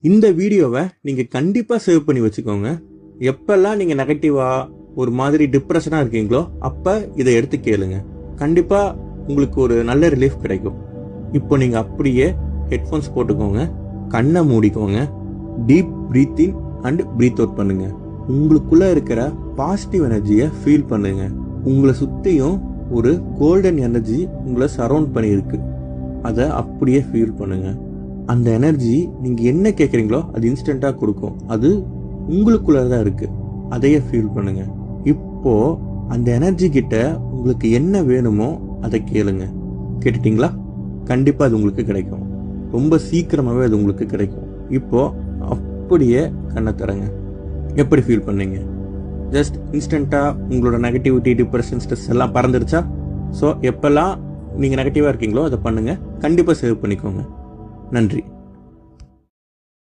இந்த வீடியோவை நீங்க கண்டிப்பா சேவ் பண்ணி வச்சுக்கோங்க. எப்பெல்லாம் நீங்க நெகட்டிவா ஒரு மாதிரி டிப்ரெஷனா இருக்கீங்களோ அப்ப இதை எடுத்து கேளுங்க. கண்டிப்பா உங்களுக்கு ஒரு நல்ல ரிலீஃப் கிடைக்கும். இப்போ நீங்க அப்படியே ஹெட்ஃபோன்ஸ் போட்டுக்கோங்க, கண்ணை மூடிக்கோங்க, deep breath in and breathe out பண்ணுங்க. உங்களுக்குள்ள இருக்கிற பாசிட்டிவ் எனர்ஜியை ஃபீல் பண்ணுங்க. உங்களை சுத்தியும் ஒரு கோல்டன் எனர்ஜி உங்களை சரௌண்ட் பண்ணியிருக்கு. அதை அப்படியே ஃபீல் பண்ணுங்க. அந்த எனர்ஜி நீங்க என்ன கேட்குறீங்களோ அது இன்ஸ்டண்டா கொடுக்கும். அது உங்களுக்குள்ளதான் இருக்கு. அதையே ஃபீல் பண்ணுங்க. இப்போ அந்த எனர்ஜி கிட்ட உங்களுக்கு என்ன வேணுமோ அதை கேளுங்க. கேட்டுட்டீங்களா? கண்டிப்பா அது உங்களுக்கு கிடைக்கும். ரொம்ப சீக்கிரமாவே அது உங்களுக்கு கிடைக்கும். இப்போ அப்படியே கண்ணை தரங்க. எப்படி ஃபீல் பண்ணீங்க? ஜஸ்ட் இன்ஸ்டண்டா உங்களோட நெகட்டிவிட்டி, டிப்ரெஷன், ஸ்ட்ரெஸ் எல்லாம் பறந்துருச்சா? ஸோ எப்பெல்லாம் நீங்க நெகட்டிவா இருக்கீங்களோ அதை பண்ணுங்க. கண்டிப்பா சேவ் பண்ணிக்கோங்க. நன்றி.